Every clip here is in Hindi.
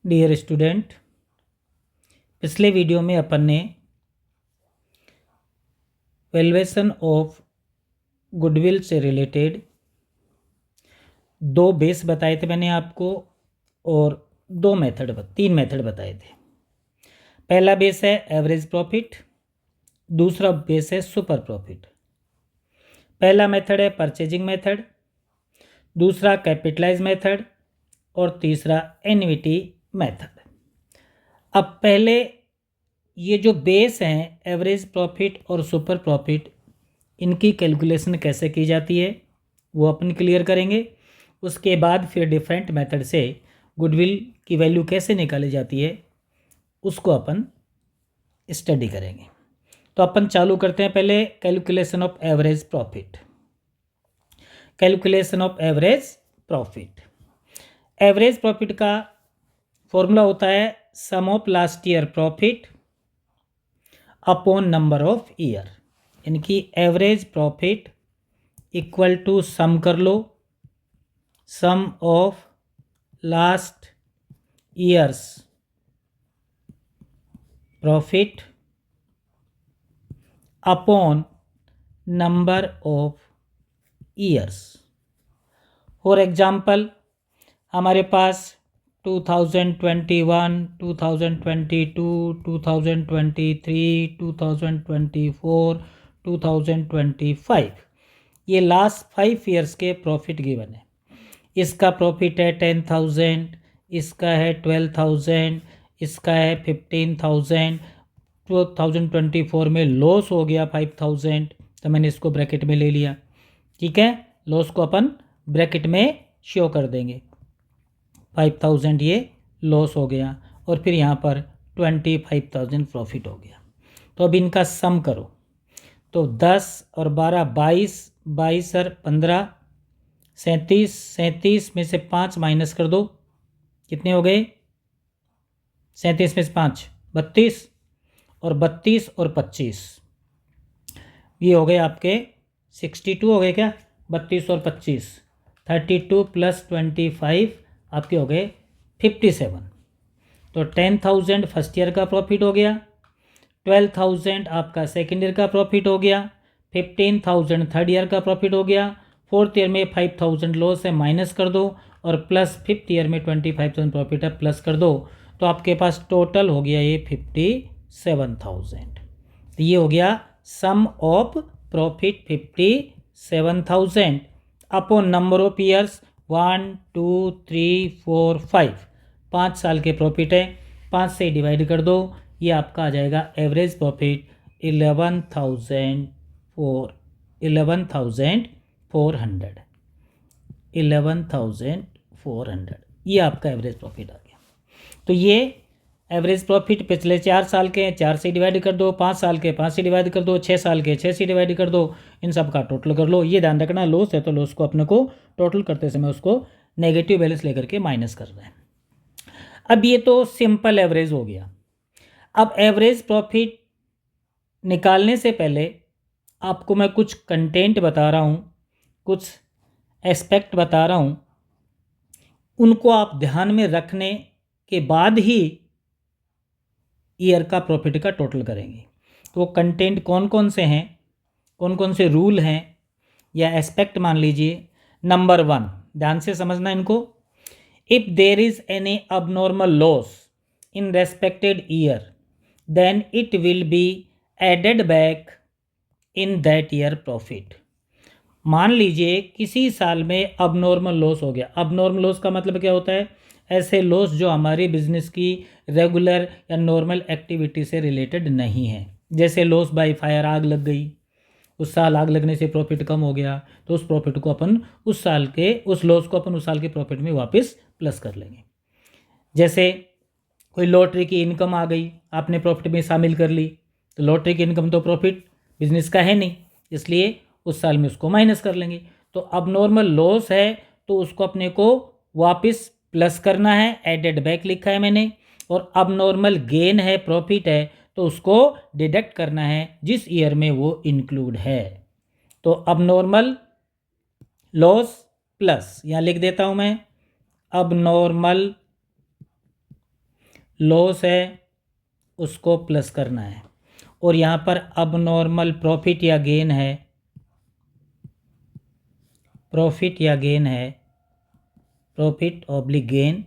डियर स्टूडेंट, पिछले वीडियो में अपन ने वैल्यूएशन ऑफ गुडविल से रिलेटेड दो बेस बताए थे मैंने आपको, और तीन मेथड बताए थे। पहला बेस है एवरेज प्रॉफिट, दूसरा बेस है सुपर प्रॉफिट। पहला मेथड है परचेजिंग मेथड, दूसरा कैपिटलाइज मेथड और तीसरा एन्युटी मेथड। अब पहले ये जो बेस हैं एवरेज प्रॉफिट और सुपर प्रॉफिट, इनकी कैलकुलेशन कैसे की जाती है वो अपन क्लियर करेंगे। उसके बाद फिर डिफरेंट मेथड से गुडविल की वैल्यू कैसे निकाली जाती है उसको अपन स्टडी करेंगे। तो अपन चालू करते हैं पहले calculation of average profit. Calculation of average profit, average profit का फॉर्मूला होता है sum of last year profit upon number of year. इनकी average profit equal to sum कर लो, sum of last years profit upon number of years. For example हमारे पास 2021, 2022, 2023, 2024, 2025 ये लास्ट 5 ईयर्स के प्रॉफिट गिवन है। इसका प्रॉफिट है 10,000, इसका है 12,000, इसका है 15,000। 2024 में लॉस हो गया 5,000, तो मैंने इसको ब्रैकेट में ले लिया। ठीक है, लॉस को अपन ब्रैकेट में शो कर देंगे। 5,000 ये लॉस हो गया और फिर यहाँ पर 25,000 प्रॉफिट हो गया। तो अब इनका सम करो, तो 10 और 12 22, 22 और 15 37, 37 में से 5 माइनस कर दो, कितने हो गए? 37 में से 5 32, और 32 और 25 ये हो गए आपके 62 हो गए क्या? 32 और 25 32 प्लस 25 आपके हो गए 57। तो 10,000 फर्स्ट ईयर का प्रॉफिट हो गया, 12,000 आपका सेकेंड ईयर का प्रॉफिट हो गया, 15,000 थर्ड ईयर का प्रॉफिट हो गया। फोर्थ ईयर में 5,000 लॉस है, माइनस कर दो, और प्लस फिफ्थ ईयर में 25,000 प्रॉफिट है, प्लस कर दो। तो आपके पास टोटल हो गया ये 57,000। तो ये हो गया sum of profit 57,000 upon number of years 1 2 3 4 5। 5 साल के प्रॉफिट है, 5 से डिवाइड कर दो, ये आपका आ जाएगा एवरेज प्रॉफिट 11,400। 11,400 ये आपका एवरेज प्रॉफिट आ गया। तो ये एवरेज प्रॉफिट पिछले 4 साल के 4 से डिवाइड कर दो, 5 साल के 5 से डिवाइड कर दो, 6 साल के 6 से डिवाइड कर दो, इन सब का टोटल कर लो। ये ध्यान रखना लॉस है तो लॉस को अपने को टोटल करते समय उसको नेगेटिव बैलेंस लेकर के माइनस कर रहे हैं। अब ये तो सिंपल एवरेज हो गया। अब एवरेज प्रॉफिट निकालने से पहले आपको मैं कुछ कंटेंट बता रहा हूँ, कुछ एस्पेक्ट बता रहा हूँ, उनको आप ध्यान में रखने के बाद ही ईयर का प्रॉफिट का टोटल करेंगे। तो वो कंटेंट कौन कौन से हैं, कौन कौन से रूल हैं या एस्पेक्ट मान लीजिए। नंबर 1, ध्यान से समझना इनको। If there is any abnormal loss in respected year then it will be added back in that year profit. मान लीजिए किसी साल में अबनॉर्मल लॉस हो गया। अबनॉर्मल लॉस का मतलब क्या होता है? ऐसे लॉस जो हमारी बिजनेस की रेगुलर या नॉर्मल एक्टिविटी से रिलेटेड नहीं है। जैसे लॉस बाय फायर, आग लग गई, उस साल आग लगने से प्रॉफिट कम हो गया, तो उस प्रॉफिट को अपन उस साल के उस लॉस को अपन उस साल के प्रॉफिट में वापस प्लस कर लेंगे। जैसे कोई लॉटरी की इनकम आ गई, आपने प्रॉफिट में शामिल कर ली, तो लॉटरी की इनकम तो प्रॉफिट बिजनेस का है नहीं, इसलिए उस साल में उसको माइनस कर लेंगे। तो अब नॉर्मल लॉस है तो उसको अपने को वापस प्लस करना है, एडेड बैक लिखा है मैंने। और अब नॉर्मल गेन है, प्रॉफिट है, तो उसको डिडक्ट करना है जिस ईयर में वो इंक्लूड है। तो अब नॉर्मल लॉस प्लस, यहाँ लिख देता हूँ मैं, अब नॉर्मल लॉस है उसको प्लस करना है, और यहाँ पर अब नॉर्मल प्रॉफिट या गेन है, प्रॉफिट या गेन है, प्रॉफिट ऑब्लिक गेन,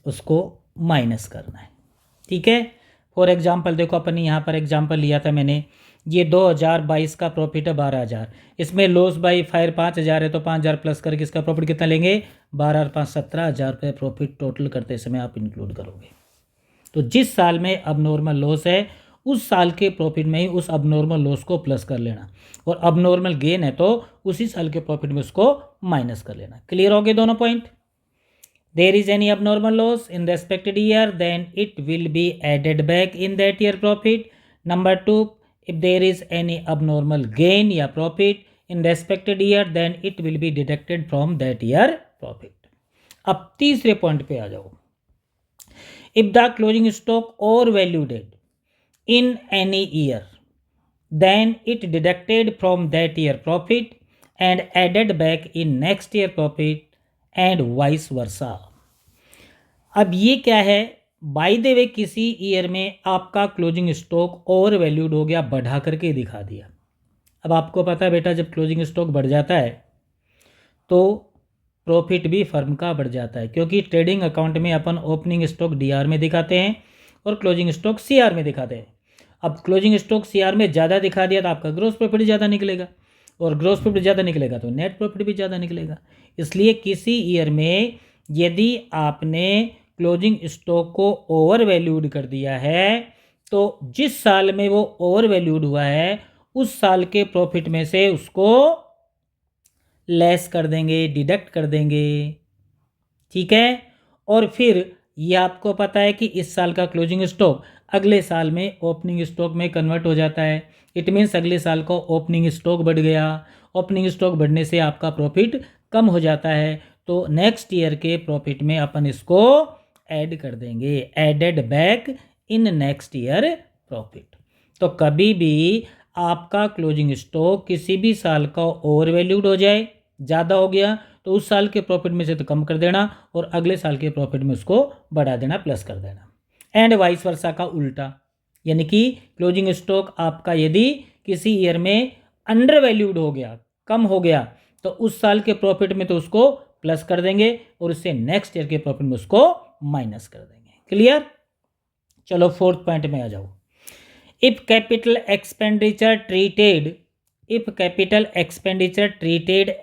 उसको माइनस करना है। ठीक है। फॉर एग्जांपल देखो, अपन यहाँ पर एग्जांपल लिया था मैंने, ये 2022 का प्रॉफिट है 12,000, इसमें लॉस बाई फायर 5,000 है, तो 5,000 प्लस करके इसका प्रॉफिट कितना लेंगे, 12 और 5 17,000 रुपये प्रॉफिट टोटल करते समय आप इंक्लूड करोगे। तो जिस साल में अब नॉर्मल लॉस है उस साल के प्रॉफिट में ही उस अब नॉर्मल लॉस को प्लस कर लेना, और अब नॉर्मल गेन है तो उसी साल के प्रॉफिट में उसको माइनस कर लेना। क्लियर हो गए दोनों point. there is any abnormal loss in the respected year, then it will be added back in that year profit. Number 2, if there is any abnormal gain या profit in the respected year, then it will be deducted from that year profit. अब तीसरे पॉइंट पे आ जाओ। If the closing stock overvalued in any year, then it deducted from that year profit and added back in next year profit and vice versa. अब ये क्या है, बाय द वे किसी ईयर में आपका क्लोजिंग स्टॉक ओवर वैल्यूड हो गया, बढ़ा करके दिखा दिया। अब आपको पता है बेटा, जब क्लोजिंग स्टॉक बढ़ जाता है तो प्रॉफिट भी फर्म का बढ़ जाता है, क्योंकि ट्रेडिंग अकाउंट में अपन ओपनिंग स्टॉक डीआर में दिखाते हैं और क्लोजिंग स्टॉक सीआर में दिखाते हैं। अब क्लोजिंग स्टॉक सीआर में ज़्यादा दिखा दिया तो आपका ग्रोस प्रॉफिट ज़्यादा निकलेगा, और ग्रोस प्रॉफिट ज़्यादा निकलेगा तो नेट प्रॉफिट भी ज़्यादा निकलेगा। इसलिए किसी ईयर में यदि आपने क्लोजिंग स्टॉक को ओवर वैल्यूड कर दिया है तो जिस साल में वो ओवर वैल्यूड हुआ है उस साल के प्रॉफिट में से उसको लेस कर देंगे, डिडक्ट कर देंगे। ठीक है। और फिर ये आपको पता है कि इस साल का क्लोजिंग स्टॉक अगले साल में ओपनिंग स्टॉक में कन्वर्ट हो जाता है। इट मीन्स अगले साल को ओपनिंग स्टॉक बढ़ गया, ओपनिंग स्टॉक बढ़ने से आपका प्रॉफिट कम हो जाता है, तो नेक्स्ट ईयर के प्रॉफिट में अपन इसको ऐड कर देंगे, added back in next year profit. तो कभी भी आपका क्लोजिंग स्टॉक किसी भी साल का ओवर वैल्यूड हो जाए, ज़्यादा हो गया, तो उस साल के प्रॉफिट में से तो कम कर देना और अगले साल के प्रॉफिट में उसको बढ़ा देना, प्लस कर देना। एंड वाइस वर्सा का उल्टा, यानी कि क्लोजिंग स्टॉक आपका यदि किसी ईयर में अंडर वैल्यूड हो गया, कम हो गया, तो उस साल के प्रॉफिट में तो उसको प्लस कर देंगे और उससे नेक्स्ट ईयर के प्रॉफिट में उसको माइनस कर देंगे। क्लियर। चलो फोर्थ पॉइंट में आ जाओ। If capital expenditure treated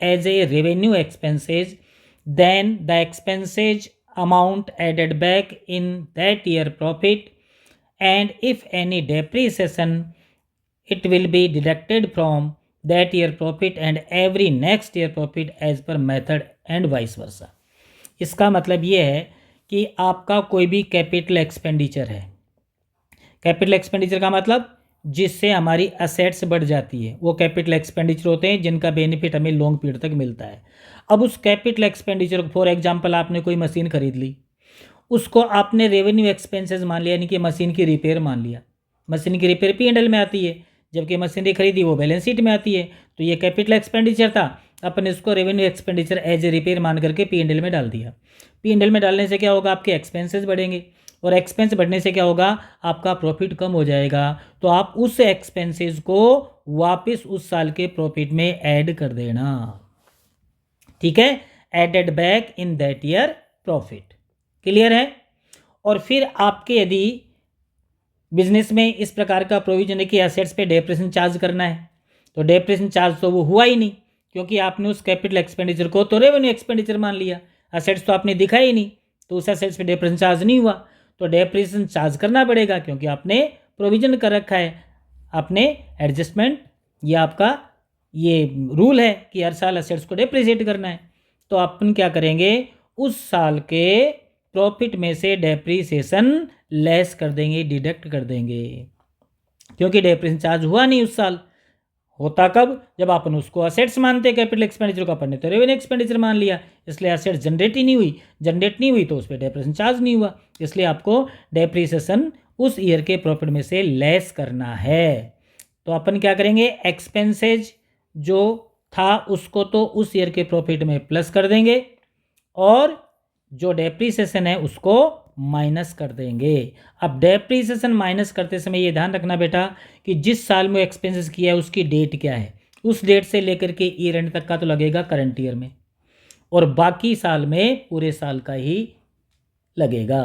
as a revenue expenses, then the expenses amount added back in that year profit, and if any depreciation it will be deducted from that year profit and every next year profit as per method and vice versa। इसका मतलब ये है कि आपका कोई भी कैपिटल एक्सपेंडिचर है, कैपिटल एक्सपेंडिचर का मतलब जिससे हमारी असेट्स बढ़ जाती है, वो कैपिटल एक्सपेंडिचर होते हैं जिनका बेनिफिट हमें लॉन्ग पीरियड तक मिलता है। अब उस कैपिटल एक्सपेंडिचर, फॉर एग्जांपल आपने कोई मशीन खरीद ली, उसको आपने रेवेन्यू एक्सपेंसेस मान लिया, यानी कि मशीन की रिपेयर मान लिया। मशीन की रिपेयर P&L में आती है, जबकि मशीनरी खरीदी वो बैलेंस शीट में आती है। तो ये कैपिटल एक्सपेंडिचर था, अपन इसको revenue expenditure as a repair मान करके P&L में डाल दिया। P&L में डालने से क्या होगा, आपके एक्सपेंसेस बढ़ेंगे, और एक्सपेंस बढ़ने से क्या होगा, आपका प्रॉफिट कम हो जाएगा। तो आप उस एक्सपेंसेस को वापस उस साल के प्रॉफिट में ऐड कर देना। ठीक है, added back in that year profit. Clear है। और फिर आपके यदि बिजनेस में इस प्रकार का प्रोविजन है कि एसेट्स पे डेप्रिसिएशन चार्ज करना है, तो डेप्रिसिएशन चार्ज तो वो हुआ ही नहीं, क्योंकि आपने उस कैपिटल एक्सपेंडिचर को तो रेवेन्यू एक्सपेंडिचर मान लिया, एसेट्स तो आपने दिखा ही नहीं, तो उस एसेट्स पे डेप्रिसिएशन चार्ज नहीं हुआ, तो डेप्रिसिएशन चार्ज करना पड़ेगा, क्योंकि आपने प्रोविजन कर रखा है, आपने एडजस्टमेंट, ये आपका ये रूल है कि हर साल एसेट्स को डेप्रिसिएट करना है। तो अपन क्या करेंगे, उस साल के प्रॉफिट में से डेप्रिसिएशन लेस कर देंगे, डिडक्ट कर देंगे, क्योंकि डेप्रिसिएशन चार्ज हुआ नहीं उस साल। होता कब, जब अपन उसको असेट्स मानते हैं, कैपिटल एक्सपेंडिचर को अपन ने तो रेवेन्यू एक्सपेंडिचर मान लिया, इसलिए असेट्स जनरेट नहीं हुई तो उस पर डेप्रिसिएशन चार्ज नहीं हुआ, इसलिए आपको डेप्रिसिएशन उस ईयर के प्रॉफिट में से लेस करना है। तो अपन क्या करेंगे, एक्सपेंसेज जो था उसको तो उस ईयर के प्रॉफिट में प्लस कर देंगे, और जो डेप्रिसिएशन है उसको माइनस कर देंगे। अब डेप्रीसिएशन माइनस करते समय ये ध्यान रखना बेटा कि जिस साल में एक्सपेंसेस किया है उसकी डेट क्या है, उस डेट से लेकर के ईयर एंड तक का तो लगेगा करंट ईयर में, और बाकी साल में पूरे साल का ही लगेगा।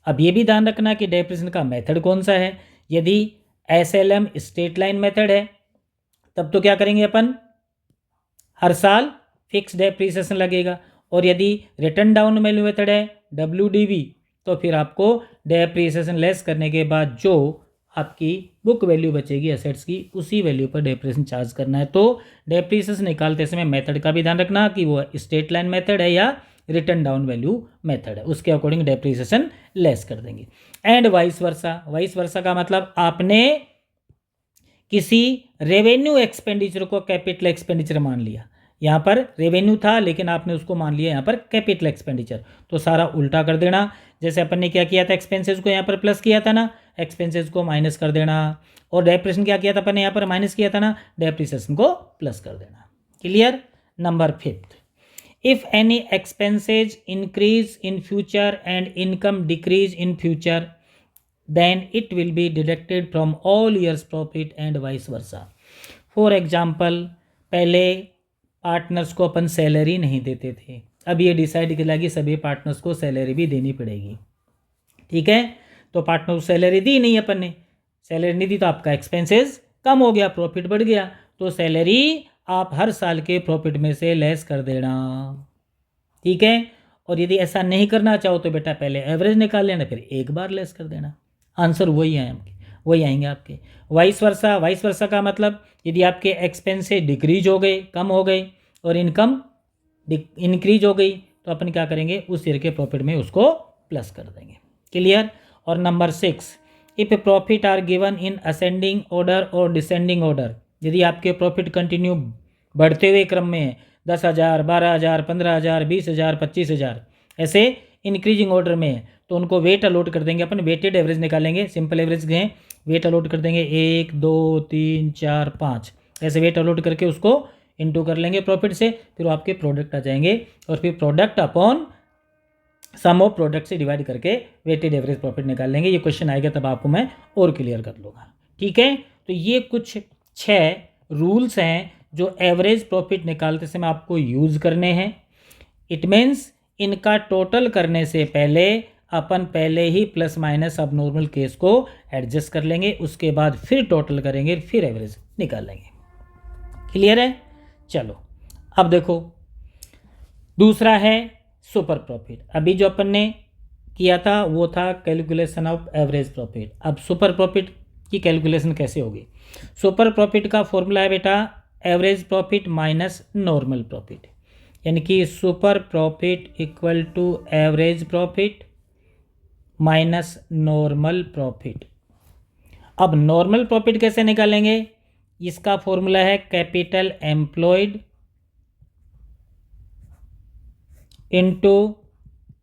अब ये भी ध्यान रखना कि डेप्रिसिएशन का मेथड कौन सा है। यदि SLM स्ट्रेट लाइन मेथड है तब तो क्या करेंगे अपन, हर साल फिक्स डेप्रिसिएशन लगेगा, और यदि रिटर्न डाउन वैल्यू मेथड है WDV तो फिर आपको डेप्रिसिएशन लेस करने के बाद जो आपकी बुक वैल्यू बचेगी एसेट्स की उसी वैल्यू पर डेप्रिसिएशन चार्ज करना है। तो डेप्रिसिएशन निकालते समय मेथड का भी ध्यान रखना कि वो स्ट्रेट लाइन मेथड है या रिटर्न डाउन वैल्यू मेथड है, उसके अकॉर्डिंग डेप्रिसिएशन लेस कर देंगे। And vice versa, vice versa का मतलब आपने किसी रेवेन्यू एक्सपेंडिचर को कैपिटल एक्सपेंडिचर मान लिया, यहाँ पर रेवेन्यू था लेकिन आपने उसको मान लिया यहाँ पर कैपिटल एक्सपेंडिचर, तो सारा उल्टा कर देना। जैसे अपन ने क्या किया था, एक्सपेंसेस को यहाँ पर प्लस किया था ना, एक्सपेंसेस को माइनस कर देना, और डेप्रिसिएशन क्या किया था अपन ने यहाँ पर माइनस किया था ना, डेप्रिसिएशन को प्लस कर देना। Clear. Number 5, if any expenses increase in future and income decrease in future then it will be deducted from all years profit and vice versa. For example, पहले पार्टनर्स को अपन सैलरी नहीं देते थे, अब ये डिसाइड किया कि सभी पार्टनर्स को सैलरी भी देनी पड़ेगी। ठीक है, तो पार्टनर को सैलरी दी नहीं अपन ने, सैलरी नहीं दी तो आपका एक्सपेंसेस कम हो गया, प्रॉफिट बढ़ गया, तो सैलरी आप हर साल के प्रॉफिट में से लेस कर देना। ठीक है, और यदि ऐसा नहीं करना चाहो तो बेटा पहले एवरेज निकाल लेना, फिर एक बार लेस कर देना, आंसर वही आएंगे आपके। वाइस वर्सा, वाइस वर्सा का मतलब यदि आपके एक्सपेंसेस डिक्रीज हो गए, कम हो गए, और इनकम इंक्रीज हो गई तो अपन क्या करेंगे, उस ईयर के प्रॉफिट में उसको प्लस कर देंगे। क्लियर। और number 6, if profit are given in ascending order और डिसेंडिंग ऑर्डर, यदि आपके प्रॉफिट कंटिन्यू बढ़ते हुए क्रम में है, 10,000, 12,000, 15,000, 20,000, 25,000 ऐसे इंक्रीजिंग ऑर्डर में है, तो उनको वेट अलॉट कर देंगे अपन, वेटेड एवरेज निकालेंगे, सिंपल एवरेज गए, वेट अलॉट कर देंगे 1, 2, 3, 4, 5 ऐसे वेट अलॉट करके उसको इनटू कर लेंगे प्रॉफिट से, फिर वो आपके प्रोडक्ट आ जाएंगे, और फिर product upon sum of product से डिवाइड करके वेटेड एवरेज प्रॉफिट निकाल लेंगे। ये क्वेश्चन आएगा तब आपको मैं और क्लियर कर लूँगा। ठीक है, तो ये कुछ 6 रूल्स हैं जो एवरेज प्रॉफिट निकालते समय आपको यूज़ करने हैं। इट मीन्स इनका टोटल करने से पहले अपन पहले ही प्लस माइनस अब नॉर्मल केस को एडजस्ट कर लेंगे, उसके बाद फिर टोटल करेंगे, फिर एवरेज निकालेंगे। क्लियर है। चलो अब देखो, दूसरा है सुपर प्रॉफिट। अभी जो अपन ने किया था वो था कैलकुलेशन ऑफ एवरेज प्रॉफिट। अब सुपर प्रॉफिट की कैलकुलेशन कैसे होगी। सुपर प्रॉफिट का फॉर्मूला है बेटा average profit minus normal profit, यानी कि super profit equal to average profit minus normal profit. अब नॉर्मल प्रॉफिट कैसे निकालेंगे, इसका फॉर्मूला है capital employed into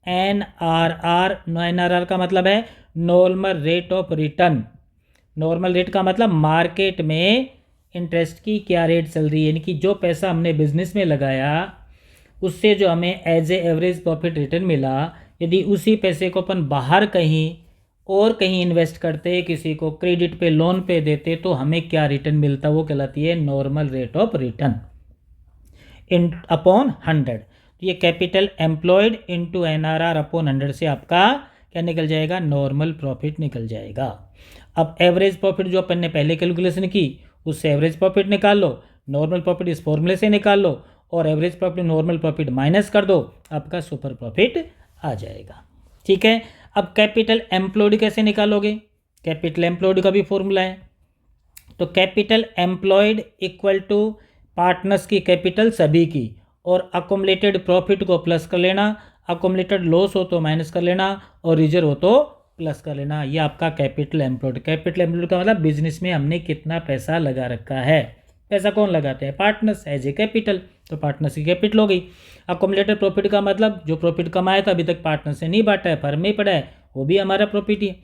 NRR। NRR का मतलब है normal rate of return. Normal rate का मतलब मार्केट में इंटरेस्ट की क्या रेट चल रही है, यानी कि जो पैसा हमने बिजनेस में लगाया उससे जो हमें as a average profit return मिला, यदि उसी पैसे को अपन बाहर कहीं इन्वेस्ट करते, किसी को क्रेडिट पे लोन पे देते, तो हमें क्या रिटर्न मिलता, वो कहलाती है normal rate of return in upon 100। तो ये capital employed into NRR upon 100 से आपका क्या निकल जाएगा, नॉर्मल प्रॉफिट निकल जाएगा। अब एवरेज प्रॉफिट जो अपन ने पहले कैलकुलेशन की उससे एवरेज प्रॉफिट निकाल लो, नॉर्मल प्रॉफिट इस फॉर्मूले से निकाल लो, और average profit normal profit minus कर दो, आपका सुपर प्रॉफिट आ जाएगा। ठीक है, अब कैपिटल एम्प्लॉयड कैसे निकालोगे, कैपिटल एम्प्लॉयड का भी फॉर्मूला है। तो capital employed equal to partners की कैपिटल सभी की, और अकोमलेटेड प्रॉफिट को प्लस कर लेना, अकोमलेटेड लॉस हो तो माइनस कर लेना, और रिजर्व हो तो प्लस कर लेना। ये आपका कैपिटल एम्प्लॉयड। कैपिटल एम्प्लॉयड का मतलब बिजनेस में हमने कितना पैसा लगा रखा है। पैसा कौन लगाते हैं, पार्टनर्स एज ए कैपिटल, तो पार्टनर्स की कैपिटल हो गई। अकोमलेटेड प्रॉफिट का मतलब जो प्रॉफिट कमाया था अभी तक पार्टनर से नहीं बांटा है, फर्म में पड़ा है, वो भी हमारा प्रॉफिट ही है,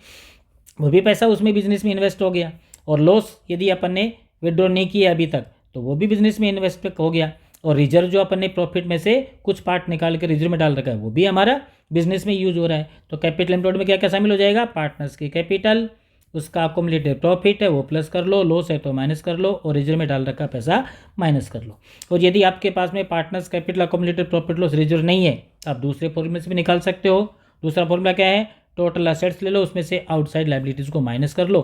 वो भी पैसा उसमें बिजनेस में इन्वेस्ट हो गया। और लॉस यदि अपन ने विड्रॉ नहीं किया अभी तक तो वो भी बिजनेस में इन्वेस्ट हो गया। और रिजर्व जो अपन ने प्रॉफिट में से कुछ पार्ट निकाल के रिजर्व में डाल रखा है वो भी हमारा बिजनेस में यूज हो रहा है। तो कैपिटल एम्प्लॉयड में क्या क्या शामिल हो जाएगा, पार्टनर्स की कैपिटल, उसका अकोमुलेटेड प्रॉफिट है वो प्लस कर लो, लॉस है तो माइनस कर लो, और रिजर्व में डाल रखा पैसा माइनस कर लो। और यदि आपके पास में partners capital accumulated profit loss reserve नहीं है तो आप दूसरे फॉर्मूले से भी निकाल सकते हो। दूसरा फॉर्मूला क्या है, टोटल असेट्स ले लो, उसमें से आउटसाइड लाइबिलिटीज़ को माइनस कर लो,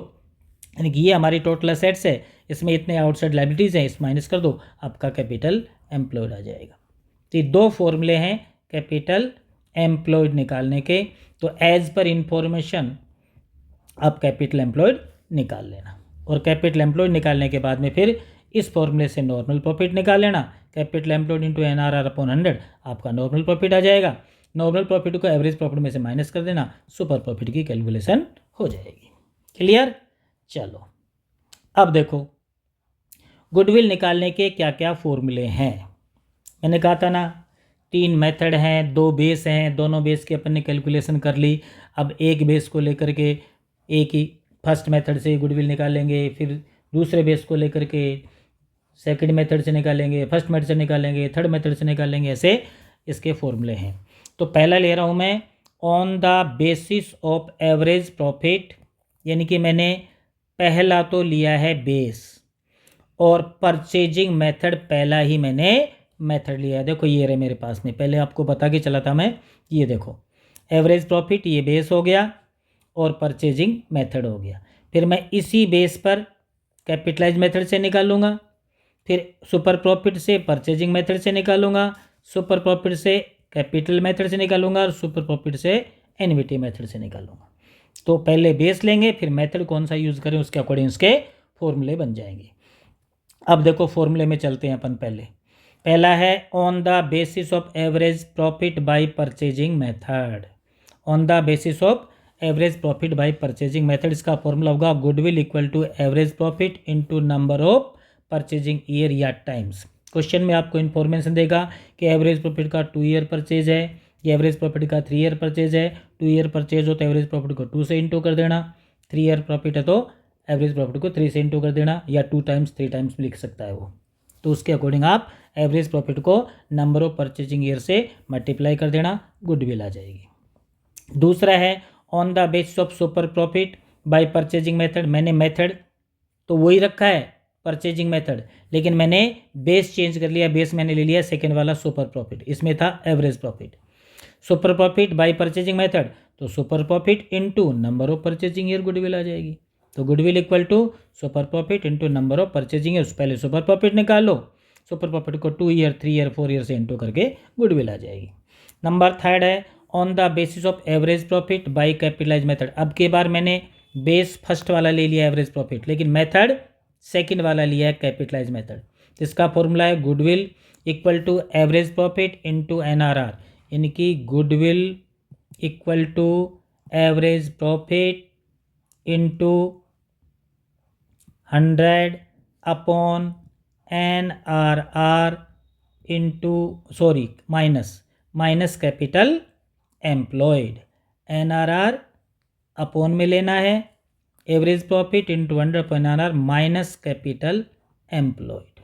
यानी कि ये हमारी टोटल असेट्स है, इसमें इतने आउटसाइड लाइबिलिटीज़ हैं, इस माइनस कर दो, आपका कैपिटल एम्प्लॉयड आ जाएगा। तो ये दो फॉर्मूले हैं कैपिटल एम्प्लॉयड निकालने के। तो एज पर इंफॉर्मेशन आप कैपिटल एम्प्लॉयड निकाल लेना, और कैपिटल एम्प्लॉयड निकालने के बाद में फिर इस फॉर्मूले से नॉर्मल प्रॉफिट निकाल लेना। Capital employed into NRR upon 100 आपका नॉर्मल प्रॉफिट आ जाएगा। नॉर्मल प्रॉफिट को एवरेज प्रॉफिट में से माइनस कर देना, सुपर प्रॉफिट की कैलकुलेशन हो जाएगी। क्लियर? चलो अब देखो गुडविल निकालने के क्या क्या फॉर्मूले हैं। मैंने कहा था ना 3 मेथड हैं, 2 बेस हैं, दोनों बेस की अपन ने कैलकुलेशन कर ली। अब एक बेस को लेकर के एक ही फर्स्ट मेथड से गुडविल निकालेंगे, फिर दूसरे बेस को लेकर के सेकंड मेथड से निकालेंगे, फर्स्ट मेथड से निकालेंगे, थर्ड मेथड से निकालेंगे, ऐसे इसके फॉर्मूले हैं। तो पहला ले रहा हूँ मैं on the basis of average profit, यानी कि मैंने पहला तो लिया है बेस, और परचेजिंग मेथड पहला ही मैंने मेथड लिया है। देखो ये रहे मेरे पास में, पहले आपको बता के चला था मैं, ये देखो एवरेज प्रॉफिट ये बेस हो गया और परचेजिंग मेथड हो गया। फिर मैं इसी बेस पर कैपिटलाइज मेथड से निकालूंगा, फिर सुपर प्रॉफिट से परचेजिंग मेथड से निकालूंगा, सुपर प्रॉफिट से कैपिटल मेथड से निकालूंगा, और सुपर प्रॉफिट से एनवीटी मेथड से निकालूंगा। तो पहले बेस लेंगे, फिर मेथड कौन सा यूज़ करें उसके अकॉर्डिंग इसके फॉर्मूले बन जाएंगे। अब देखो फॉर्मूले में चलते हैं अपन। पहला है on the basis of average profit by purchasing method. On the basis of average profit by purchasing method, इसका फॉर्मूला होगा goodwill equal to average profit into number of purchasing year या टाइम्स। क्वेश्चन में आपको इन्फॉर्मेशन देगा कि एवरेज प्रॉफिट का 2 ईयर परचेज है, ये एवरेज प्रॉफिट का 3 ईयर परचेज है। 2 ईयर परचेज हो तो एवरेज प्रॉफिट को 2 से इंटू कर देना, 3 ईयर प्रॉफिट है तो एवरेज प्रॉफिट को 3 से इंटू कर देना, या 2 टाइम्स 3 टाइम्स लिख सकता है वो। तो उसके अकॉर्डिंग आप एवरेज प्रॉफिट को नंबर ऑफ परचेजिंग ईयर से मल्टीप्लाई कर देना, गुडविल आ जाएगी। दूसरा है on the basis of super profit by purchasing method. मैंने मेथड तो वही रखा है परचेजिंग मेथड, लेकिन मैंने बेस चेंज कर लिया। बेस मैंने ले लिया सेकेंड वाला सुपर प्रॉफिट, इसमें था average profit. Super profit by purchasing method, तो super profit into number of purchasing year goodwill आ जाएगी। तो goodwill equal to super profit into number of purchasing year. पहले सुपर प्रॉफिट निकालो, सुपर प्रॉफिट को 2 ईयर 3 ईयर 4 ईयर से इंटू करके गुडविल आ जाएगी। नंबर थर्ड है on the basis of average profit by capitalise method. अब की बार मैंने बेस फर्स्ट वाला ले लिया एवरेज प्रॉफिट, लेकिन मेथड सेकंड वाला लिया है कैपिटलाइज मेथड। इसका फॉर्मूला है goodwill equal to average profit into NRR, यानी कि goodwill equal to average profit into 100 upon NRR into minus capital employed. NRR upon में लेना है, average profit into 100 upon NRR minus capital employed.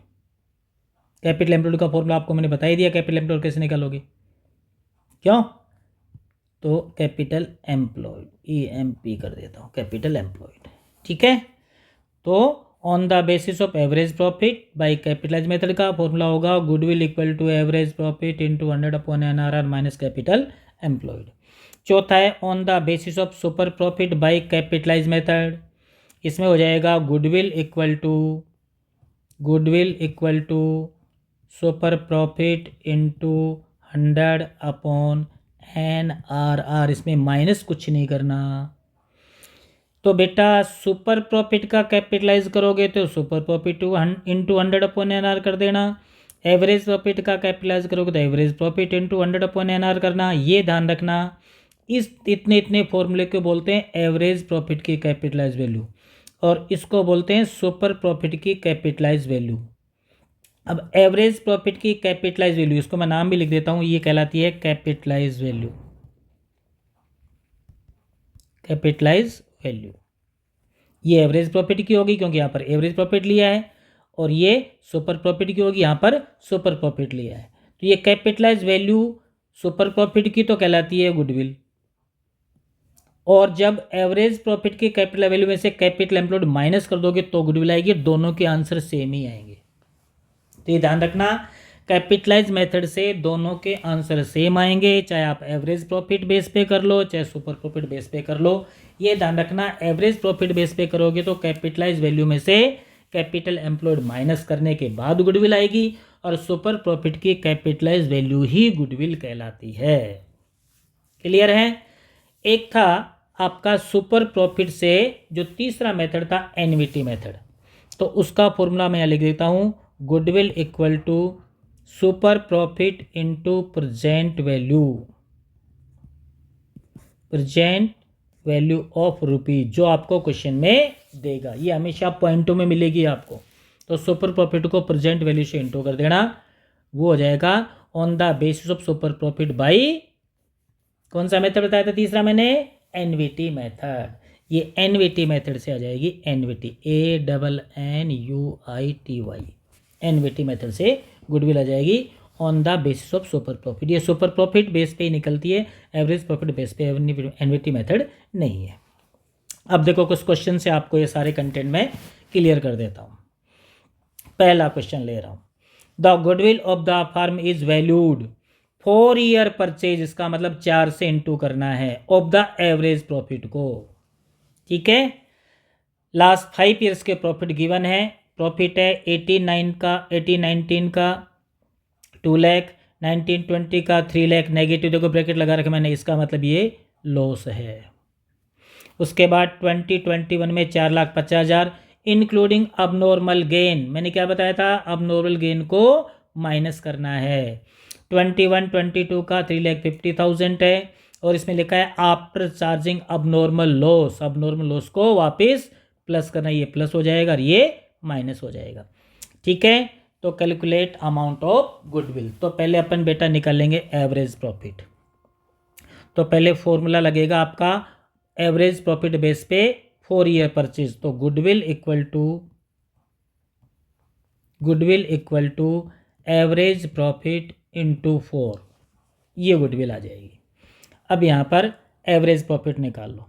Capital employed का फॉर्मूला आपको मैंने बता ही दिया, कैपिटल एम्प्लॉयड कैसे निकालोगे, क्यों? तो कैपिटल एम्प्लॉयड EMP कर देता हूँ, कैपिटल एम्प्लॉयड, ठीक है। तो on the basis of average profit by capitalise method का फॉर्मूला होगा goodwill equal to average profit into 100 upon NRR minus capital employed. चौथा है on the basis of super profit by capitalise method, इसमें हो जाएगा goodwill equal to super profit into 100 upon NRR, इसमें माइनस कुछ नहीं करना। तो बेटा सुपर प्रॉफिट का कैपिटलाइज करोगे तो super profit into 100 upon NR कर देना, एवरेज प्रॉफिट का कैपिटलाइज करोगे तो average profit into 100 upon NR करना। ये ध्यान रखना, इस इतने फॉर्मूले को बोलते हैं एवरेज प्रॉफिट की कैपिटलाइज वैल्यू, और इसको बोलते हैं सुपर प्रॉफिट की कैपिटलाइज वैल्यू। अब एवरेज प्रॉफिट की कैपिटलाइज वैल्यू, इसको मैं नाम भी लिख देता हूँ, ये कहलाती है कैपिटलाइज वैल्यू। कैपिटलाइज वैल्यू ये एवरेज प्रॉफिट की होगी, क्योंकि यहाँ पर एवरेज प्रॉफिट लिया है, और ये सुपर प्रॉफिट की होगी, यहाँ पर सुपर प्रॉफिट लिया है। तो ये कैपिटलाइज वैल्यू सुपर प्रॉफिट की तो कहलाती है गुडविल, और जब एवरेज प्रॉफिट की कैपिटल वैल्यू में से कैपिटल एम्प्लॉयड माइनस कर दोगे तो गुडविल आएगी। दोनों के आंसर सेम ही आएंगे, तो ये ध्यान रखना, कैपिटलाइज मेथड से दोनों के आंसर सेम आएंगे, चाहे आप एवरेज प्रॉफिट बेस पे कर लो चाहे सुपर प्रॉफिट बेस पे कर लो। ये ध्यान रखना, एवरेज प्रॉफिट बेस पे करोगे तो कैपिटलाइज वैल्यू में से कैपिटल एम्प्लॉयड माइनस करने के बाद गुडविल आएगी, और सुपर प्रॉफिट की कैपिटलाइज वैल्यू ही गुडविल कहलाती है। क्लियर है? एक था आपका सुपर प्रॉफिट से जो तीसरा मेथड था एनवीटी मेथड, तो उसका फॉर्मूला मैं लिख देता हूं, goodwill equal to super profit into present value of rupees, जो आपको क्वेश्चन में देगा। ये हमेशा पॉइंटों में मिलेगी आपको, तो सुपर प्रॉफिट को प्रेजेंट वैल्यू से इंटू कर देना, वो हो जाएगा on the basis of super profit by, कौन सा मेथड बताया था तीसरा मैंने, एनवीटी मेथड। ये एनवीटी मेथड से आ जाएगी, एनवीटी ANNUITY, एनवीटी मेथड से गुडविल आ जाएगी on the basis of super profit. ये सुपर प्रॉफिट बेस पे ही निकलती है, एवरेज प्रॉफिट बेस पे एनवीटी मेथड नहीं है। अब देखो कुछ क्वेश्चन से आपको ये सारे कंटेंट में क्लियर कर देता हूँ। पहला क्वेश्चन ले रहा हूँ, the goodwill of the firm is valued 4 year purchase, इसका मतलब 4 से इंटू करना है ऑफ द एवरेज प्रॉफिट को, ठीक है। लास्ट 5 ईयर्स के प्रॉफिट गिवन है, प्रॉफिट है 1819 का 2 लाख, 1920 का 3 लाख, नेगेटिव देखो ब्रैकेट लगा रखे मैंने, इसका मतलब ये लॉस है। उसके बाद 2021 में 4,50,000 इंक्लूडिंग अबनॉर्मल गेन, मैंने क्या बताया था, अबनॉर्मल गेन को माइनस करना है। 21-22 का 3,50,000 है, और इसमें लिखा है after charging abnormal loss, abnormal loss को वापस प्लस करना, ये प्लस हो जाएगा और ये माइनस हो जाएगा, ठीक है। तो कैलकुलेट अमाउंट ऑफ गुडविल, तो पहले अपन बेटा निकालेंगे एवरेज प्रॉफिट। तो पहले फॉर्मूला लगेगा आपका एवरेज प्रॉफिट बेस पे 4 ईयर परचेज, तो goodwill equal to average profit into 4, ये गुडविल आ जाएगी। अब यहाँ पर एवरेज प्रॉफिट निकाल लो,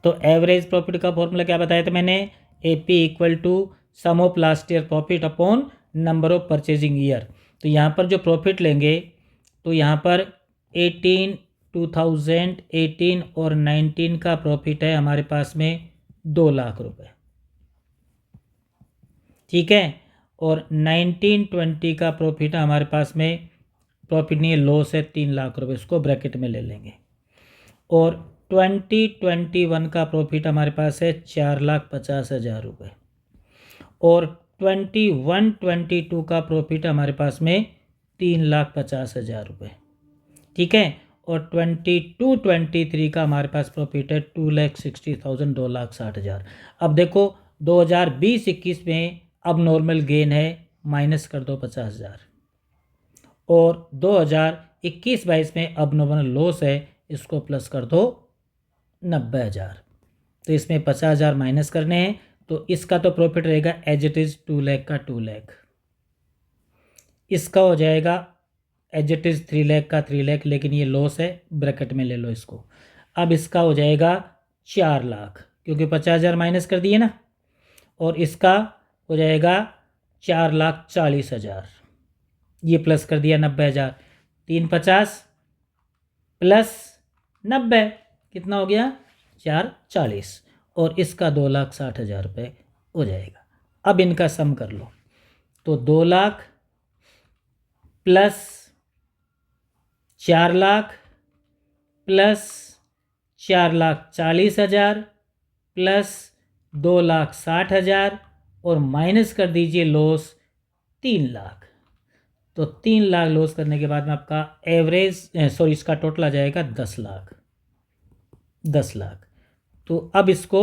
तो एवरेज प्रॉफिट का फॉर्मूला क्या बताया था मैंने, AP equal to sum of last year profit upon number of purchasing year. तो यहाँ पर जो प्रॉफिट लेंगे, तो यहाँ पर 2018 और 19 का प्रॉफिट है हमारे पास में 2 लाख रुपए, ठीक है। और 1920 का प्रॉफिट है हमारे पास में, प्रॉफिट नहीं है लॉस है 3 लाख रुपए, इसको ब्रैकेट में ले लेंगे। और 2021 का प्रॉफिट हमारे पास है 4,50,000 रुपये, और 21-22 का प्रॉफिट हमारे पास में 3,50,000 रुपये, ठीक है। और 22-23 का हमारे पास प्रॉफिट है 2,60,000, 2,60,000। अब देखो 2020-21 में अब नॉर्मल गेन है, माइनस कर दो 50,000, और 2021-22 में अब नॉर्मल लॉस है, इसको प्लस कर दो 90,000। तो इसमें 50,000 माइनस करने हैं, तो इसका तो प्रॉफिट रहेगा एज इट इज़ 2 लाख का 2 लाख, इसका हो जाएगा एज इट इज़ 3 लाख का 3 लाख, लेकिन ये लॉस है, ब्रैकेट में ले लो इसको। अब इसका हो जाएगा 4 लाख, क्योंकि 50,000 माइनस कर दिए ना, और इसका हो जाएगा 4,40,000, ये प्लस कर दिया 90,000, 350 प्लस 90 कितना हो गया 440, और इसका 2,60,000 रुपये हो जाएगा। अब इनका सम कर लो, तो 2 lakh plus 4 lakh plus 4,40,000 plus 2,60,000 और माइनस कर दीजिए लॉस 3 लाख। तो 3 लाख लॉस करने के बाद में आपका एवरेज इसका टोटल आ जाएगा 10 लाख, 10 लाख। तो अब इसको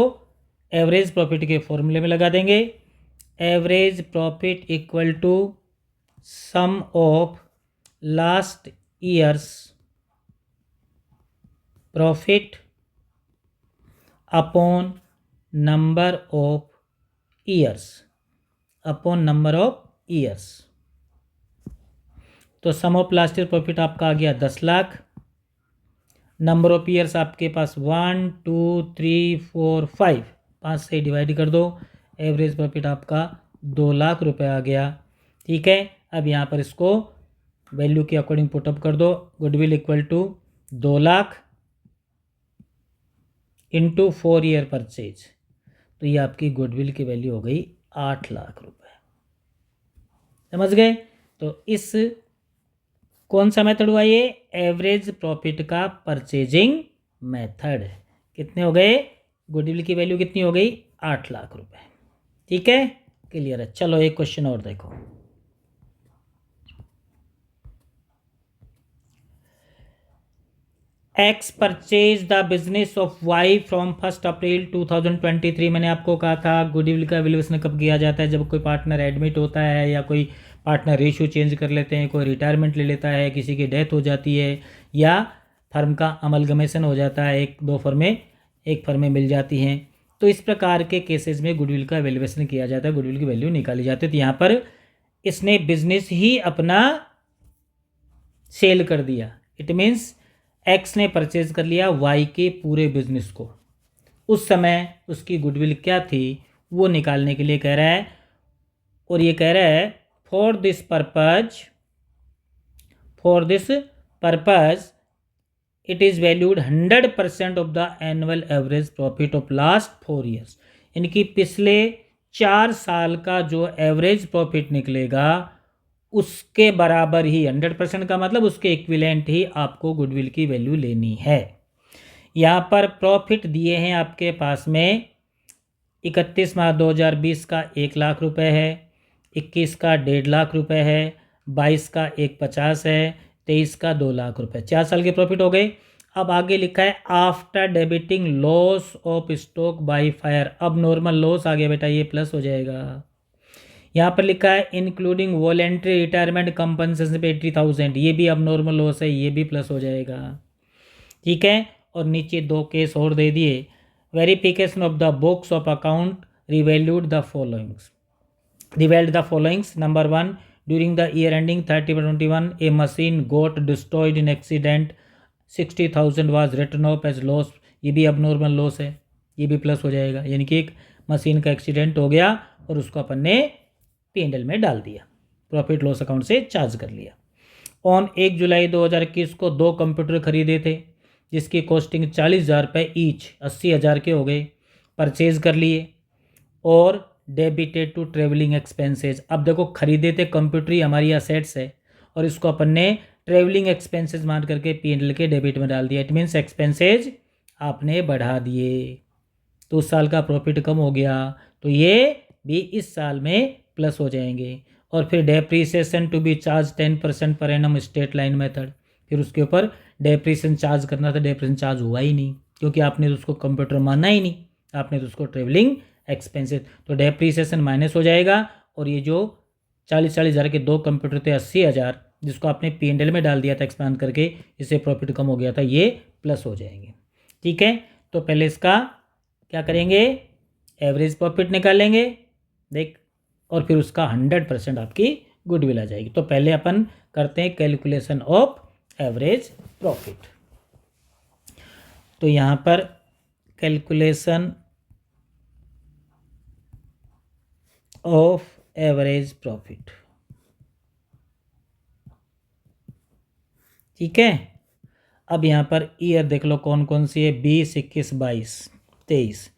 एवरेज प्रॉफिट के फॉर्मूले में लगा देंगे, average profit equal to sum of last years profit upon number of years. Upon number of years. तो sum of last year profit आपका आ गया 10 लाख। नंबर ऑफ ईयर्स आपके पास 1 2 3 4 5, 5 से डिवाइड कर दो, एवरेज प्रॉफिट आपका 2 लाख रुपए आ गया। ठीक है, अब यहाँ पर इसको वैल्यू के अकॉर्डिंग पुटअप कर दो। Goodwill equal to 2 lakh into 4 year purchase, तो ये आपकी गुडविल की वैल्यू हो गई 8 लाख रुपए। समझ गए? तो इस कौन सा मेथड हुआ ये? एवरेज प्रॉफिट का परचेजिंग मेथड। कितने हो गए? गुडविल की वैल्यू कितनी हो गई? 8 लाख रुपए। ठीक है, क्लियर है। चलो एक क्वेश्चन और देखो। X purchase the business of Y from 1 April 2023। मैंने आपको कहा था गुडविल का वैल्यूएशन कब किया जाता है? जब कोई पार्टनर एडमिट होता है या कोई पार्टनर रेशियो चेंज कर लेते हैं, कोई रिटायरमेंट ले लेता है, किसी की डेथ हो जाती है, या फर्म का अमलगमेशन हो जाता है, एक दो फर्में एक फर्म में मिल जाती हैं। तो इस प्रकार के केसेस में गुडविल का वैल्यूएशन किया जाता है, गुडविल की वैल्यू निकाली जाती है। तो यहाँ पर इसने बिजनेस ही अपना सेल कर दिया। इट मीन्स एक्स ने परचेज कर लिया वाई के पूरे बिजनेस को। उस समय उसकी गुडविल क्या थी वो निकालने के लिए कह रहा है, और ये कह रहा है for this purpose it is valued 100% of the annual average profit of last 4 years. इनकी पिछले 4 साल का जो एवरेज प्रॉफिट निकलेगा उसके बराबर ही, 100% का मतलब उसके इक्विवेलेंट ही आपको गुडविल की वैल्यू लेनी है। यहाँ पर प्रॉफिट दिए हैं आपके पास में 31 मार्च 2020 का 1 लाख रुपए है, 21 का 1.5 लाख रुपए है, 22 का 150 है, 23 का 2 लाख रुपए। 4 साल के प्रॉफिट हो गए। अब आगे लिखा है after debiting loss of stock by fire. अब नॉर्मल लॉस आ गया बेटा, ये प्लस हो जाएगा। यहाँ पर लिखा है इंक्लूडिंग वॉलेंट्री रिटायरमेंट कंपनसेशन पे 80,000, ये भी अब नॉर्मल लॉस है, ये भी प्लस हो जाएगा। ठीक है, और नीचे 2 केस और दे दिए। Verification of the books of account revalued the followings. Number 1, during the year ending 30/21 a machine got destroyed in accident, 60,000 was written off as loss, ये भी अब नॉर्मल लॉस है, ये भी प्लस हो जाएगा। यानी कि एक मशीन का एक्सीडेंट हो गया और उसको अपन ने P&L में डाल दिया, प्रॉफिट लॉस अकाउंट से चार्ज कर लिया। ऑन 1 जुलाई 2021 को 2 कंप्यूटर खरीदे थे जिसकी कॉस्टिंग 40,000 रुपये ईच, 80,000 के हो गए, परचेज कर लिए और डेबिटेड टू ट्रेवलिंग एक्सपेंसेस। अब देखो खरीदे थे कंप्यूटर ही हमारी असेट्स है और इसको अपन ने ट्रेवलिंग एक्सपेंसेस मान करके P&L के डेबिट में डाल दिया। इट मीन्स एक्सपेंसेज आपने बढ़ा दिए, तो उस साल का प्रॉफिट कम हो गया, तो ये भी इस साल में प्लस हो जाएंगे। और फिर depreciation to be charge 10% per annum straight line method, फिर उसके ऊपर डेप्रीसिएशन चार्ज करना था, डेप्रीसिएशन चार्ज हुआ ही नहीं क्योंकि आपने तो उसको कंप्यूटर माना ही नहीं, आपने तो उसको ट्रेवलिंग एक्सपेंसेस, तो डेप्रीसिएशन माइनस हो जाएगा। और ये जो 40,000 के 2 कंप्यूटर थे 80,000 जिसको आपने P&L में डाल दिया था एक्सपांड करके, इससे प्रॉफिट कम हो गया था, ये प्लस हो जाएंगे। ठीक है, तो पहले इसका क्या करेंगे, एवरेज प्रॉफिट निकालेंगे देख, और फिर उसका 100% आपकी गुडविल आ जाएगी। तो पहले अपन करते हैं कैलकुलेशन ऑफ एवरेज प्रॉफिट। तो यहाँ पर कैलकुलेशन ऑफ एवरेज प्रॉफिट, ठीक है। अब यहाँ पर ईयर देख लो कौन कौन सी है, 20, 21, 22, 23,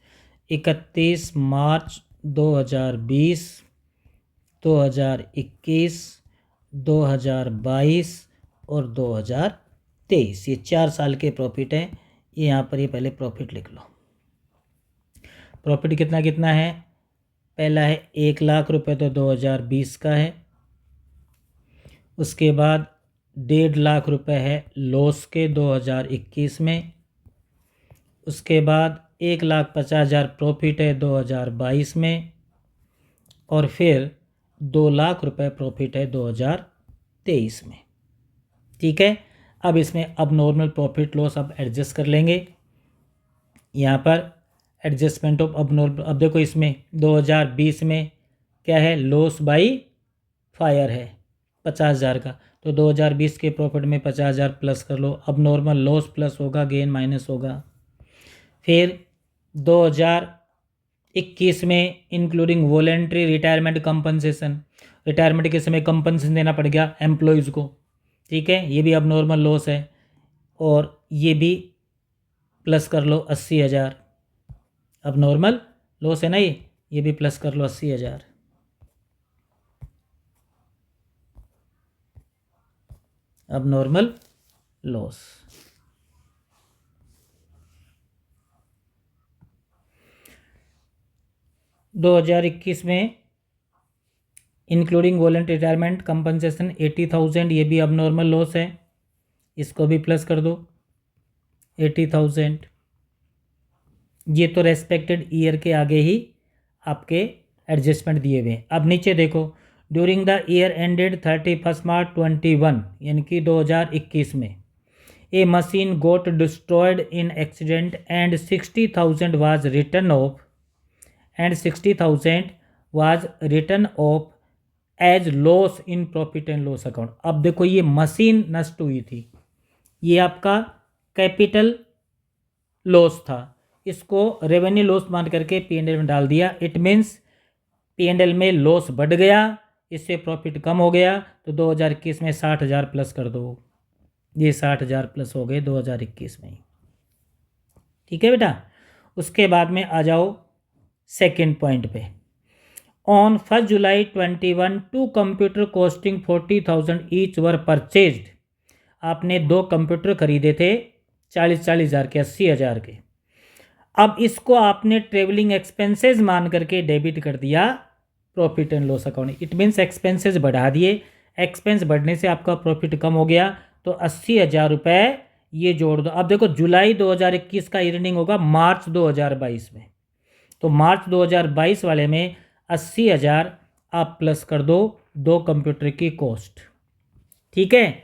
31 मार्च 2020, 2021, 2022 और 2023, ये 4 साल के प्रॉफिट हैं। ये यहाँ पर ये पहले प्रॉफिट लिख लो। प्रॉफिट कितना कितना है, पहला है 1 लाख रुपए, तो 2020 का है। उसके बाद 1.5 लाख रुपए है लॉस के 2021 में। उसके बाद 1,50,000 प्रॉफिट है 2022 में। और फिर 2 लाख रुपए प्रॉफिट है 2023 में। ठीक है, अब इसमें अब नॉर्मल प्रॉफिट लॉस अब एडजस्ट कर लेंगे। यहाँ पर एडजस्टमेंट ऑफ अब नॉर्मल, अब देखो इसमें 2020 में क्या है, लॉस बाई फायर है 50,000 का। तो 2020 के प्रॉफिट में 50,000 प्लस कर लो। अब नॉर्मल लॉस प्लस होगा, गेन माइनस होगा। फिर 2021 में including voluntary retirement compensation, retirement के समय कंपनसेशन देना पड़ गया एम्प्लॉयज़ को, ठीक है, ये भी अब नॉर्मल लॉस है। और ये भी प्लस कर लो 80,000, अब नॉर्मल लॉस है ना, ये भी प्लस कर लो 80,000। अब नॉर्मल लॉस। दो 2021 में इंक्लूडिंग वॉलेंट्री रिटायरमेंट कंपनसेशन 80,000, ये भी अब नॉर्मल लॉस है, इसको भी प्लस कर दो 80,000। ये तो रेस्पेक्टेड ईयर के आगे ही आपके एडजस्टमेंट दिए हुए हैं। अब नीचे देखो, during the year ended 31 March 21 यानी कि 2021 में a machine got destroyed in accident and 60,000 was written off as loss in profit and loss account. अब देखो ये मशीन नष्ट हुई थी, ये आपका कैपिटल लॉस था, इसको रेवेन्यू लॉस मान करके P&L में डाल दिया। इट मीन्स P&L में लॉस बढ़ गया, इससे प्रॉफिट कम हो गया। तो 2021 में 60,000 प्लस कर दो, ये 60,000 प्लस हो गए 2021 में, ठीक है बेटा। उसके बाद में आ जाओ सेकेंड पॉइंट पे। On 1 July 21 two computer costing 40,000 each were purchased. आपने 2 कंप्यूटर खरीदे थे 40,000 के, 80,000 के। अब इसको आपने ट्रेवलिंग एक्सपेंसेस मान करके डेबिट कर दिया profit and loss account. It means expenses बढ़ा दिए, एक्सपेंस बढ़ने से आपका प्रॉफिट कम हो गया, तो 80,000 रुपये ये जोड़ दो। अब देखो जुलाई 2021 का अर्निंग होगा मार्च 2022 में, तो मार्च 2022 वाले में 80,000 आप प्लस कर दो 2 कंप्यूटर की कॉस्ट, ठीक है।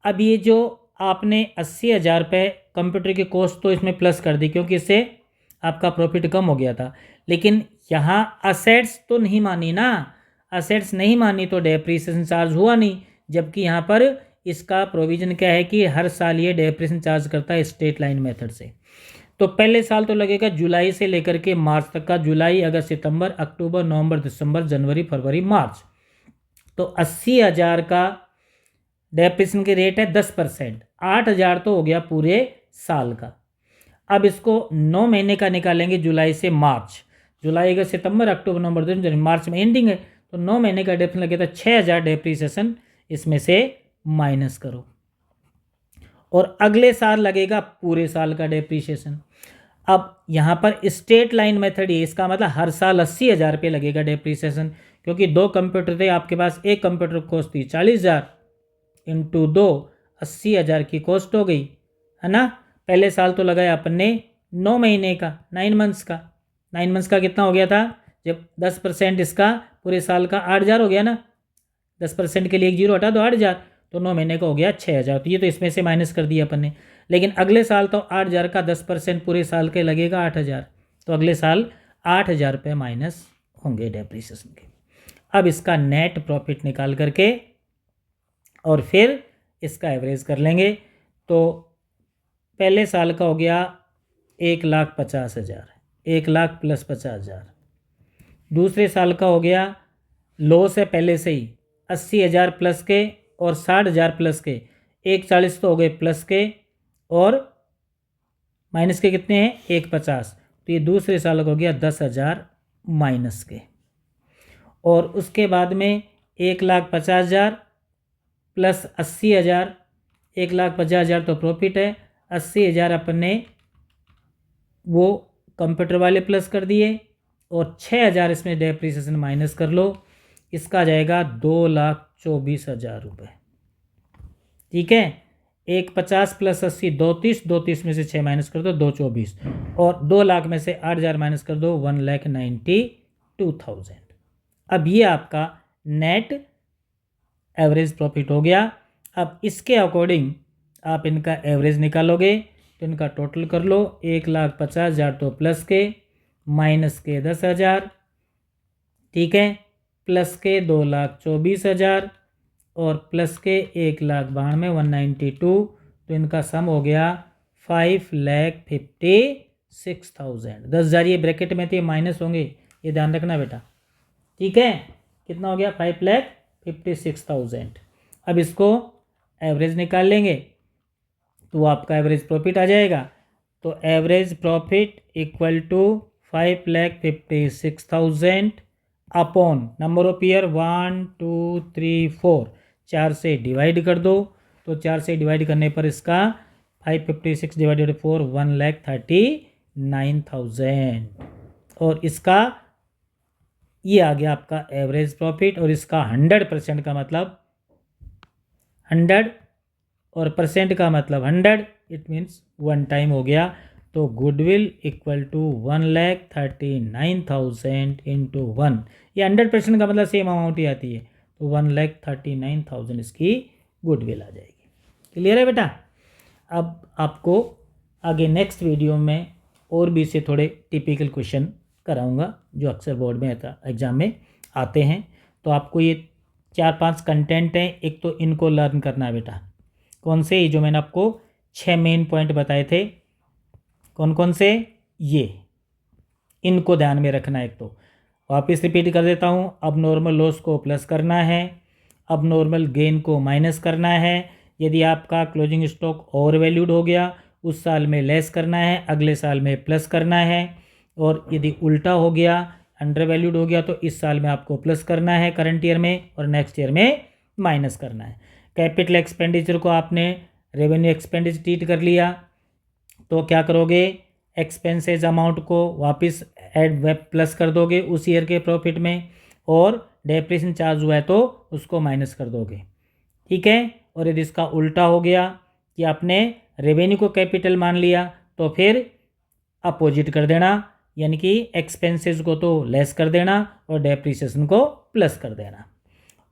अब ये जो आपने 80,000 रुपये कंप्यूटर की कॉस्ट तो इसमें प्लस कर दी क्योंकि इससे आपका प्रॉफिट कम हो गया था, लेकिन यहाँ असेट्स तो नहीं मानी ना, असेट्स नहीं मानी तो डेप्रीसिएशन चार्ज हुआ नहीं। जबकि यहाँ पर इसका प्रोविज़न क्या है कि हर साल ये डेप्रीसिएशन चार्ज करता है स्ट्रेट लाइन मेथड से। तो पहले साल तो लगेगा जुलाई से लेकर के मार्च तक का, जुलाई अगस्त सितंबर अक्टूबर नवंबर दिसंबर जनवरी फरवरी मार्च। तो 80,000 का डेप्रीसिएशन की रेट है 10%, 8,000 तो हो गया पूरे साल का। अब इसको 9 महीने का निकालेंगे, जुलाई से मार्च, जुलाई अगस्त सितंबर अक्टूबर नवंबर दिसंबर मार्च में एंडिंग है, तो 9 महीने का डेप्रीसिएशन लगेगा 6,000 डेप्रीसिएशन, इसमें से माइनस करो। और अगले साल लगेगा पूरे साल का डेप्रीसिएशन। अब यहाँ पर स्ट्रेट लाइन मेथड है, इसका मतलब हर साल 80,000 रुपये लगेगा डेप्रीसिएशन, क्योंकि 2 कंप्यूटर थे आपके पास, एक कंप्यूटर कॉस्ट थी 40,000 इंटू 2, 80,000 की कॉस्ट हो गई, है ना। पहले साल तो लगाया अपन ने 9 महीने का, 9 मंथ्स का, 9 मंथ्स का कितना हो गया था, जब 10% इसका पूरे साल का 8,000 हो गया ना, 10% के लिए एक जीरो हटा दो 8,000, तो 9 महीने का हो गया 6,000। तो ये तो इसमें से माइनस कर दिया अपन ने। लेकिन अगले साल तो 8,000 का 10% पूरे साल के लगेगा 8,000, तो अगले साल 8,000 रुपये माइनस होंगे डेप्रीसिएशन के। अब इसका नेट प्रॉफिट निकाल करके और फिर इसका एवरेज कर लेंगे। तो पहले साल का हो गया 1,50,000, 1,00,000 प्लस 50,000। दूसरे साल का हो गया लॉस है पहले से ही 80,000 प्लस के और 60,000 प्लस के, 1,40 तो हो गए प्लस के और माइनस के कितने हैं 1,50, तो ये दूसरे साल का हो गया 10,000 माइनस के। और उसके बाद में 1,50,000 प्लस 80,000, 1,50,000 तो प्रॉफिट है, 80,000 अपन ने वो कंप्यूटर वाले प्लस कर दिए और 6,000 इसमें डेप्रीसिएशन माइनस कर लो, इसका जाएगा 2,24,000 रुपये, ठीक है। 1,50 प्लस 80 2,30, 2,30 में से 6 माइनस कर दो 2,24, और 2,00,000 में से 8,000 माइनस कर दो 1,92,000। अब ये आपका नेट एवरेज प्रॉफिट हो गया। अब इसके अकॉर्डिंग आप इनका एवरेज निकालोगे तो इनका टोटल कर लो, 1,50,000 तो प्लस के माइनस के 10,000, ठीक है। प्लस के 2,24,000 और प्लस के 1,92,192, 192, तो इनका सम हो गया 5,56,000। 10,000 ये ब्रैकेट में थे, माइनस होंगे, ये ध्यान रखना बेटा, ठीक है। कितना हो गया? 5,56,000। अब इसको एवरेज निकाल लेंगे तो आपका एवरेज प्रॉफिट आ जाएगा। तो average profit equal to 5,56,000 upon number of year 1 2 3 4, 4 से डिवाइड कर दो। तो 4 से डिवाइड करने पर इसका 556 डिवाइडेड 4 1,39,000 और इसका ये आ गया आपका एवरेज प्रॉफिट। और इसका 100% का मतलब 100 और परसेंट का मतलब 100, इट मीन्स 1 टाइम हो गया। तो गुडविल इक्वल टू 1,39,000 इंटू 1, ये 100% का मतलब सेम अमाउंट ही आती है, तो 1,39,000 इसकी गुडविल आ जाएगी। क्लियर है बेटा? अब आपको आगे नेक्स्ट वीडियो में और भी से थोड़े टिपिकल क्वेश्चन कराऊंगा जो अक्सर बोर्ड में एग्ज़ाम में आते हैं। तो आपको ये 4-5 कंटेंट हैं, एक तो इनको लर्न करना है बेटा। कौन से? जो मैंने आपको 6 मेन पॉइंट बताए थे, कौन कौन से? ये इनको ध्यान में रखना है। एक तो वापस रिपीट कर देता हूँ, अब नॉर्मल लॉस को प्लस करना है, अब नॉर्मल गेन को माइनस करना है। यदि आपका क्लोजिंग स्टॉक ओवर वैल्यूड हो गया, उस साल में लेस करना है, अगले साल में प्लस करना है। और यदि उल्टा हो गया, अंडर वैल्यूड हो गया, तो इस साल में आपको प्लस करना है करंट ईयर में, और नेक्स्ट ईयर में माइनस करना है। कैपिटल एक्सपेंडिचर को आपने रेवेन्यू एक्सपेंडिचर ट्रीट कर लिया, तो क्या करोगे? एक्सपेंसेस अमाउंट को वापस ऐड प्लस कर दोगे उस ईयर के प्रॉफिट में, और डेप्रिसिएशन चार्ज हुआ है तो उसको माइनस कर दोगे, ठीक है। और यदि इसका उल्टा हो गया कि आपने रेवेन्यू को कैपिटल मान लिया, तो फिर अपोजिट कर देना, यानी कि एक्सपेंसेस को तो लेस कर देना और डेप्रिसिएशन को प्लस कर देना।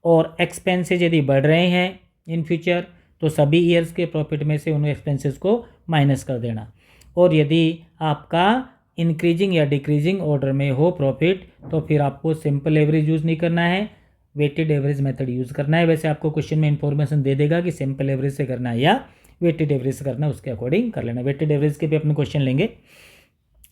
और एक्सपेंसेस यदि बढ़ रहे हैं इन फ्यूचर, तो सभी ईयर्स के प्रॉफिट में से उन एक्सपेंसेस को माइनस कर देना। और यदि आपका इंक्रीजिंग या डिक्रीजिंग ऑर्डर में हो प्रॉफिट, तो फिर आपको सिंपल एवरेज यूज़ नहीं करना है, वेटेड एवरेज मेथड यूज़ करना है। वैसे आपको क्वेश्चन में इंफॉर्मेशन दे देगा कि सिंपल एवरेज से करना है या वेटेड एवरेज से करना है, उसके अकॉर्डिंग कर लेना। वेटेड एवरेज के भी अपने क्वेश्चन लेंगे,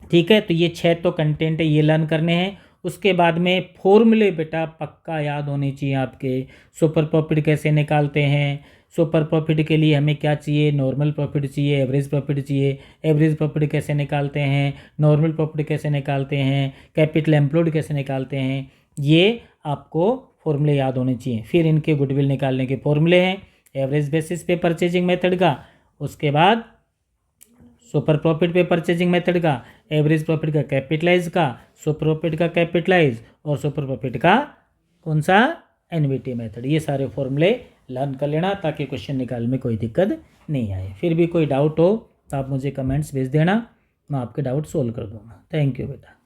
ठीक है। तो ये 6 तो कंटेंट है, ये लर्न करने हैं। उसके बाद में फॉर्मूले बेटा पक्का याद होने चाहिए आपके। सुपर प्रॉफिट कैसे निकालते हैं, सुपर प्रॉफिट के लिए हमें क्या चाहिए? नॉर्मल प्रॉफिट चाहिए, एवरेज प्रॉफिट चाहिए। एवरेज प्रॉफिट कैसे निकालते हैं, नॉर्मल प्रॉफिट कैसे निकालते हैं, कैपिटल एम्प्लॉयड कैसे निकालते हैं, ये आपको फॉर्मूले याद होने चाहिए। फिर इनके गुडविल निकालने के फॉर्मूले हैं, एवरेज बेसिस पे परचेजिंग मेथड का, उसके बाद सुपर प्रॉफिट पे परचेजिंग मेथड का, एवरेज प्रॉफिट का कैपिटलाइज का, सुपर प्रॉफिट का कैपिटलाइज, और सुपर प्रॉफिट का कौन सा? NVT method. ये सारे फॉर्मूले लर्न कर लेना ताकि क्वेश्चन निकालने में कोई दिक्कत नहीं आए। फिर भी कोई डाउट हो तो आप मुझे कमेंट्स भेज देना, मैं आपके डाउट सोल्व कर दूंगा। थैंक यू बेटा।